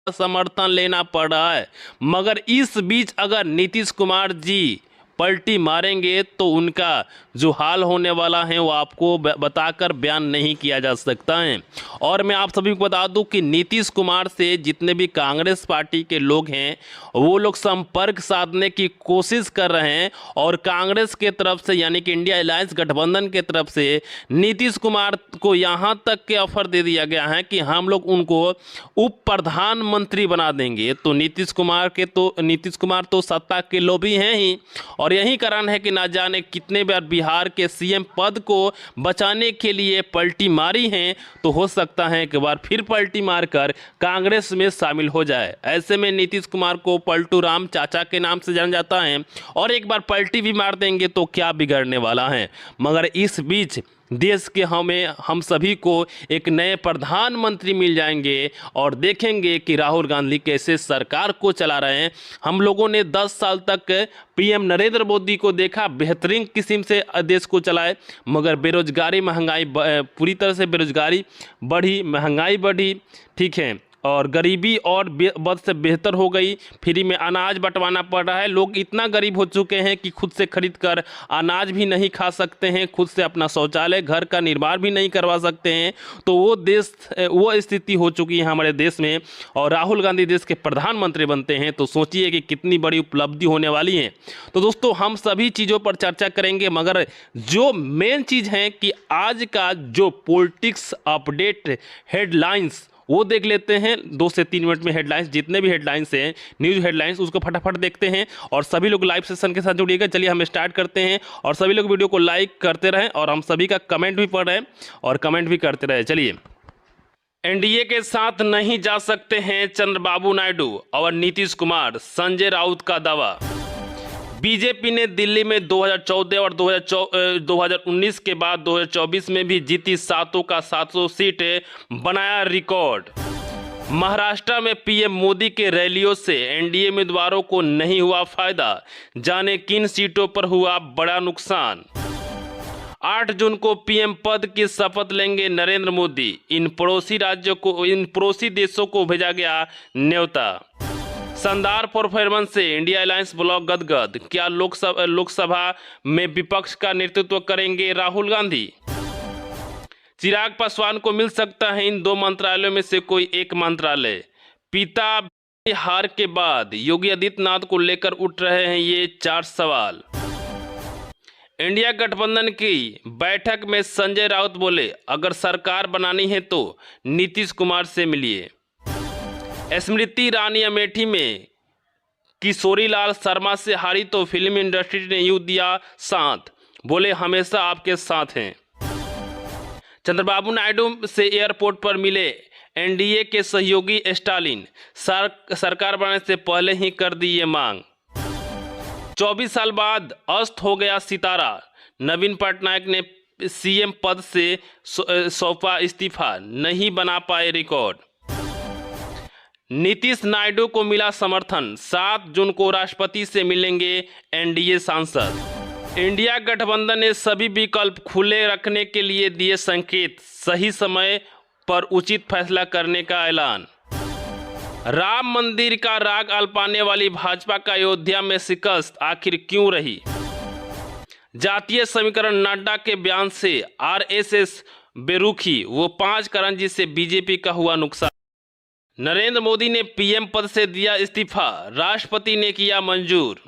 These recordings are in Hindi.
समर्थन लेना पड़ रहा है। मगर इस बीच अगर नीतीश कुमार जी पलटी मारेंगे तो उनका जो हाल होने वाला है वो आपको बताकर बयान नहीं किया जा सकता है। और मैं आप सभी को बता दूं कि नीतीश कुमार से जितने भी कांग्रेस पार्टी के लोग हैं वो लोग संपर्क साधने की कोशिश कर रहे हैं और कांग्रेस के तरफ से यानी कि इंडिया अलायंस गठबंधन के तरफ से नीतीश कुमार को यहाँ तक के ऑफर दे दिया गया है कि हम लोग उनको उप प्रधानमंत्री बना देंगे। तो नीतीश कुमार तो सत्ता के लोभी हैं ही, और यही कारण है कि ना जाने कितने बार बिहार के सीएम पद को बचाने के लिए पलटी मारी हैं। तो हो सकता है कि बार फिर पलटी मारकर कांग्रेस में शामिल हो जाए। ऐसे में नीतीश कुमार को पलटू राम चाचा के नाम से जाना जाता है, और एक बार पलटी भी मार देंगे तो क्या बिगड़ने वाला है। मगर इस बीच देश के हम सभी को एक नए प्रधानमंत्री मिल जाएंगे और देखेंगे कि राहुल गांधी कैसे सरकार को चला रहे हैं। हम लोगों ने 10 साल तक पीएम नरेंद्र मोदी को देखा बेहतरीन किस्म से देश को चलाए, मगर बेरोजगारी महंगाई पूरी तरह से बेरोजगारी बढ़ी, महंगाई बढ़ी, ठीक है, और गरीबी और बद से बेहतर हो गई। फ्री में अनाज बंटवाना पड़ रहा है। लोग इतना गरीब हो चुके हैं कि खुद से खरीद कर अनाज भी नहीं खा सकते हैं, खुद से अपना शौचालय घर का निर्माण भी नहीं करवा सकते हैं। तो वो स्थिति हो चुकी है हमारे देश में, और राहुल गांधी देश के प्रधानमंत्री बनते हैं तो सोचिए कि कितनी बड़ी उपलब्धि होने वाली है। तो दोस्तों हम सभी चीज़ों पर चर्चा करेंगे, मगर जो मेन चीज़ है कि आज का जो पॉलिटिक्स अपडेट हेडलाइंस वो देख लेते हैं। 2 से 3 मिनट में हेडलाइंस, जितने भी हेडलाइंस हैं न्यूज़ हेडलाइंस, उसको फटाफट देखते हैं। और सभी लोग लाइव सेशन के साथ जुड़िएगा। चलिए हम स्टार्ट करते हैं, और सभी लोग वीडियो को लाइक करते रहें, और हम सभी का कमेंट भी पढ़ रहे हैं और कमेंट भी करते रहे। चलिए, एनडीए के साथ नहीं जा सकते हैं चंद्रबाबू नायडू और नीतीश कुमार, संजय राउत का दावा। बीजेपी ने दिल्ली में 2014 और 2019 के बाद 2024 में भी जीती 7 का 700 सीट, बनाया रिकॉर्ड। महाराष्ट्र में पीएम मोदी के रैलियों से एनडीए उम्मीदवारों को नहीं हुआ फायदा, जाने किन सीटों पर हुआ बड़ा नुकसान। 8 जून को पीएम पद की शपथ लेंगे नरेंद्र मोदी। इन पड़ोसी देशों को भेजा गया न्योता। शानदार परफॉर्मेंस से इंडिया अलायंस ब्लॉक गदगद। क्या लोकसभा में विपक्ष का नेतृत्व करेंगे राहुल गांधी। चिराग पासवान को मिल सकता है इन 2 मंत्रालयों में से कोई एक मंत्रालय। पिता हार के बाद योगी आदित्यनाथ को लेकर उठ रहे हैं ये 4 सवाल। इंडिया गठबंधन की बैठक में संजय राउत बोले, अगर सरकार बनानी है तो नीतीश कुमार से मिलिए। स्मृति ईरानी अमेठी में किशोरी लाल शर्मा से हारी तो फिल्म इंडस्ट्री ने यूं दिया साथ, बोले हमेशा आपके साथ हैं। चंद्रबाबू नायडू से एयरपोर्ट पर मिले एनडीए के सहयोगी स्टालिन, सरकार बनाने से पहले ही कर दी ये मांग। 24 साल बाद अस्त हो गया सितारा, नवीन पटनायक ने सीएम पद से सौंपा इस्तीफा, नहीं बना पाए रिकॉर्ड। नीतीश नायडू को मिला समर्थन, 7 जून को राष्ट्रपति से मिलेंगे एनडीए सांसद। इंडिया गठबंधन ने सभी विकल्प खुले रखने के लिए दिए संकेत, सही समय पर उचित फैसला करने का ऐलान। राम मंदिर का राग अल्पाने वाली भाजपा का अयोध्या में शिकस्त आखिर क्यों रही। जातीय समीकरण, नड्डा के बयान से आरएसएस बेरुखी, वो 5 कारण जिससे बीजेपी का हुआ नुकसान। नरेंद्र मोदी ने पीएम पद से दिया इस्तीफा, राष्ट्रपति ने किया मंजूर।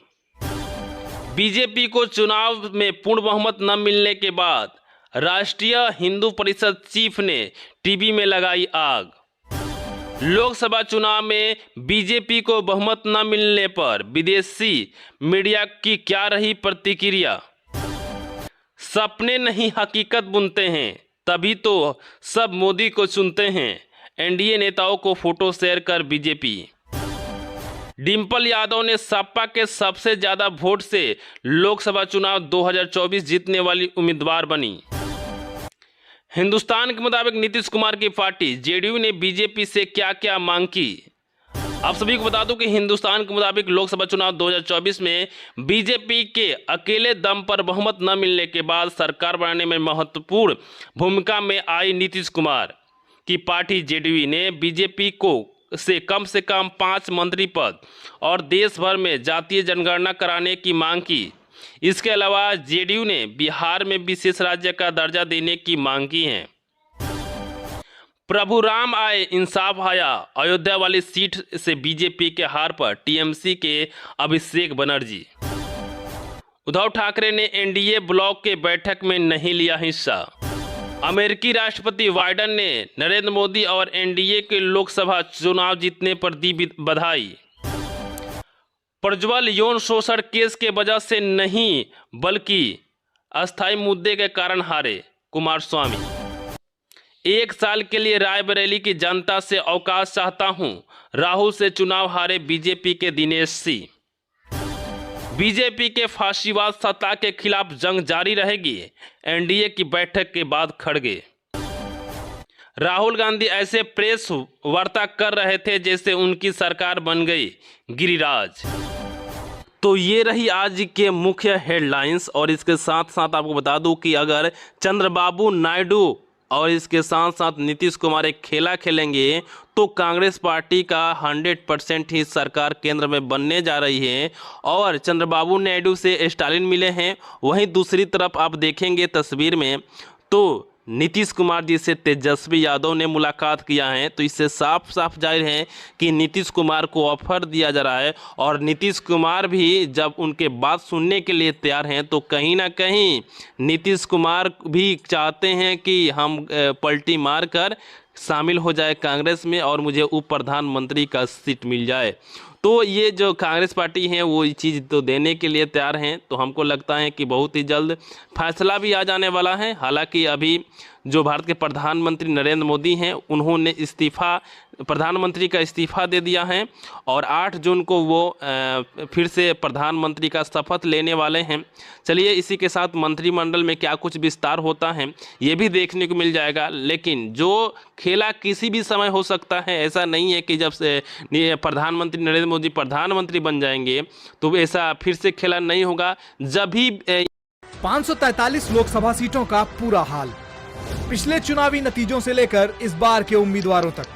बीजेपी को चुनाव में पूर्ण बहुमत न मिलने के बाद राष्ट्रीय हिंदू परिषद चीफ ने टीवी में लगाई आग। लोकसभा चुनाव में बीजेपी को बहुमत न मिलने पर विदेशी मीडिया की क्या रही प्रतिक्रिया। सपने नहीं हकीकत बुनते हैं, तभी तो सब मोदी को चुनते हैं। एनडीए नेताओं को फोटो शेयर कर बीजेपी। डिंपल यादव ने सपा के सबसे ज्यादा वोट से लोकसभा चुनाव 2024 जीतने वाली उम्मीदवार बनी। हिंदुस्तान के मुताबिक नीतीश कुमार की पार्टी जेडीयू ने बीजेपी से क्या क्या मांग की। आप सभी को बता दूं कि हिंदुस्तान के मुताबिक लोकसभा चुनाव 2024 में बीजेपी के अकेले दम पर बहुमत न मिलने के बाद सरकार बनाने में महत्वपूर्ण भूमिका में आई नीतीश कुमार की पार्टी जेडीयू ने बीजेपी को से कम 5 मंत्री पद और देश भर में जातीय जनगणना कराने की मांग की। इसके अलावा जेडीयू ने बिहार में विशेष राज्य का दर्जा देने की मांग की है। प्रभु राम आए इंसाफ आया, अयोध्या वाली सीट से बीजेपी के हार पर टीएमसी के अभिषेक बनर्जी। उद्धव ठाकरे ने एनडीए ब्लॉक के बैठक में नहीं लिया हिस्सा। अमेरिकी राष्ट्रपति बाइडेन ने नरेंद्र मोदी और एनडीए के लोकसभा चुनाव जीतने पर दी बधाई। प्रज्वल यौन शोषण केस के वजह से नहीं बल्कि अस्थायी मुद्दे के कारण हारे कुमारस्वामी। 1 साल के लिए रायबरेली की जनता से अवकाश चाहता हूं, राहुल से चुनाव हारे बीजेपी के दिनेश सी। बीजेपी के फाशीवाद सत्ता के खिलाफ जंग जारी रहेगी, एनडीए की बैठक के बाद खड़गे। राहुल गांधी ऐसे प्रेस वार्ता कर रहे थे जैसे उनकी सरकार बन गई, गिरिराज। तो ये रही आज के मुख्य हेडलाइंस। और इसके साथ साथ आपको बता दूं कि अगर चंद्रबाबू नायडू और इसके साथ साथ नीतीश कुमार एक खेला खेलेंगे तो कांग्रेस पार्टी का 100% ही सरकार केंद्र में बनने जा रही है। और चंद्रबाबू नायडू से स्टालिन मिले हैं, वहीं दूसरी तरफ आप देखेंगे तस्वीर में तो नीतीश कुमार जी से तेजस्वी यादव ने मुलाकात किया है। तो इससे साफ साफ जाहिर है कि नीतीश कुमार को ऑफर दिया जा रहा है और नीतीश कुमार भी जब उनके बात सुनने के लिए तैयार हैं तो कहीं ना कहीं नीतीश कुमार भी चाहते हैं कि हम पलटी मार कर शामिल हो जाए कांग्रेस में और मुझे उप प्रधानमंत्री का सीट मिल जाए। तो ये जो कांग्रेस पार्टी है वो ये चीज़ तो देने के लिए तैयार हैं। तो हमको लगता है कि बहुत ही जल्द फैसला भी आ जाने वाला है। हालांकि अभी जो भारत के प्रधानमंत्री नरेंद्र मोदी हैं उन्होंने प्रधानमंत्री का इस्तीफ़ा दे दिया है और 8 जून को वो फिर से प्रधानमंत्री का शपथ लेने वाले हैं। चलिए इसी के साथ मंत्रिमंडल में क्या कुछ विस्तार होता है ये भी देखने को मिल जाएगा। लेकिन जो खेला किसी भी समय हो सकता है, ऐसा नहीं है कि जब से प्रधानमंत्री नरेंद्र मोदी प्रधानमंत्री बन जाएंगे तो ऐसा फिर से खेला नहीं होगा। जब भी 543 लोकसभा सीटों का पूरा हाल, पिछले चुनावी नतीजों से लेकर इस बार के उम्मीदवारों तक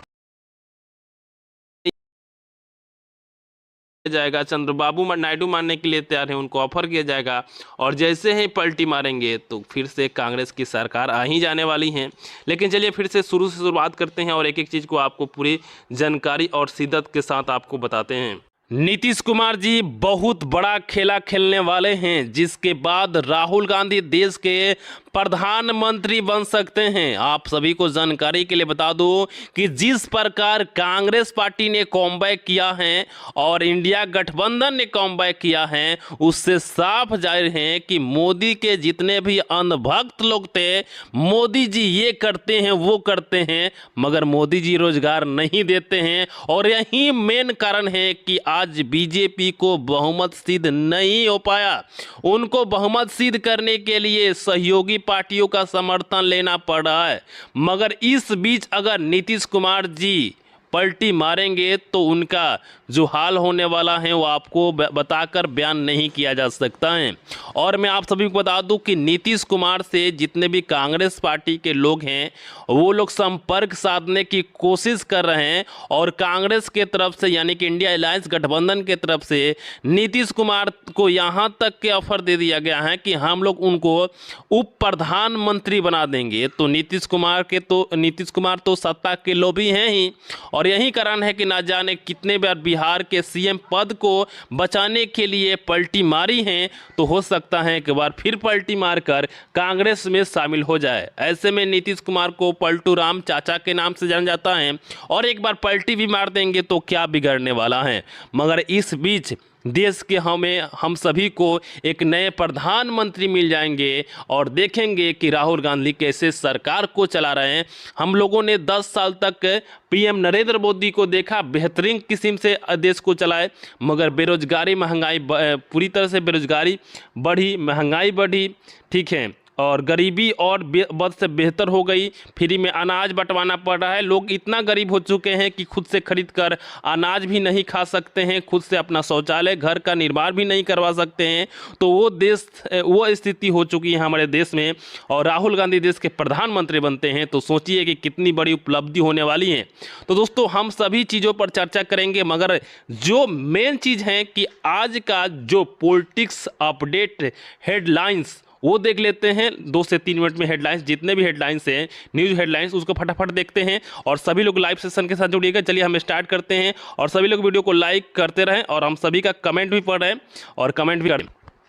जाएगा। चंद्रबाबू नायडू मानने के लिए तैयार है, उनको ऑफर किया जाएगा और जैसे ही पलटी मारेंगे तो फिर से कांग्रेस की सरकार आ ही जाने वाली है। लेकिन चलिए फिर से शुरुआत करते हैं और एक एक चीज़ को आपको पूरी जानकारी और शिद्दत के साथ आपको बताते हैं। नीतीश कुमार जी बहुत बड़ा खेला खेलने वाले हैं, जिसके बाद राहुल गांधी देश के प्रधानमंत्री बन सकते हैं। आप सभी को जानकारी के लिए बता दूं कि जिस प्रकार कांग्रेस पार्टी ने कॉमबैक किया है और इंडिया गठबंधन ने कॉमबैक किया है, उससे साफ जाहिर है कि मोदी के जितने भी अंधभक्त लोग थे, मोदी जी ये करते हैं वो करते हैं, मगर मोदी जी रोजगार नहीं देते हैं। और यही मेन कारण है कि आज बीजेपी को बहुमत सिद्ध नहीं हो पाया। उनको बहुमत सिद्ध करने के लिए सहयोगी पार्टियों का समर्थन लेना पड़ रहा है। मगर इस बीच अगर नीतीश कुमार जी पलटी मारेंगे तो उनका जो हाल होने वाला है वो आपको बताकर बयान नहीं किया जा सकता है। और मैं आप सभी को बता दूं कि नीतीश कुमार से जितने भी कांग्रेस पार्टी के लोग हैं वो लोग संपर्क साधने की कोशिश कर रहे हैं और कांग्रेस के तरफ से यानी कि इंडिया अलायंस गठबंधन के तरफ से नीतीश कुमार को यहाँ तक के ऑफर दे दिया गया है कि हम लोग उनको उप प्रधानमंत्री बना देंगे। तो नीतीश कुमार तो सत्ता के लोभी हैं ही और यही कारण है कि ना जाने कितने बार बिहार के सीएम पद को बचाने के लिए पलटी मारी हैं। तो हो सकता है कि बार फिर पलटी मारकर कांग्रेस में शामिल हो जाए। ऐसे में नीतीश कुमार को पलटू राम चाचा के नाम से जाना जाता है और एक बार पलटी भी मार देंगे तो क्या बिगड़ने वाला है। मगर इस बीच देश के हम सभी को एक नए प्रधानमंत्री मिल जाएंगे और देखेंगे कि राहुल गांधी कैसे सरकार को चला रहे हैं। हम लोगों ने 10 साल तक पीएम नरेंद्र मोदी को देखा, बेहतरीन किस्म से देश को चलाए, मगर बेरोजगारी महंगाई पूरी तरह से बेरोजगारी बढ़ी, महंगाई बढ़ी, ठीक है, और गरीबी और बद से बेहतर हो गई। फ्री में अनाज बंटवाना पड़ रहा है। लोग इतना गरीब हो चुके हैं कि खुद से खरीद कर अनाज भी नहीं खा सकते हैं, खुद से अपना शौचालय घर का निर्माण भी नहीं करवा सकते हैं। तो वो स्थिति हो चुकी है हमारे देश में। और राहुल गांधी देश के प्रधानमंत्री बनते हैं तो सोचिए कि कितनी बड़ी उपलब्धि होने वाली है। तो दोस्तों हम सभी चीज़ों पर चर्चा करेंगे, मगर जो मेन चीज़ है कि आज का जो पॉलिटिक्स अपडेट हेडलाइंस वो देख लेते हैं। 2 से 3 मिनट में हेडलाइंस, जितने भी हेडलाइंस हैं न्यूज़ हेडलाइंस, उसको फटाफट देखते हैं। और सभी लोग लाइव सेशन के साथ जुड़िएगा। चलिए हम स्टार्ट करते हैं और सभी लोग वीडियो को लाइक करते रहें और हम सभी का कमेंट भी पढ़ रहे हैं और कमेंट भी करें।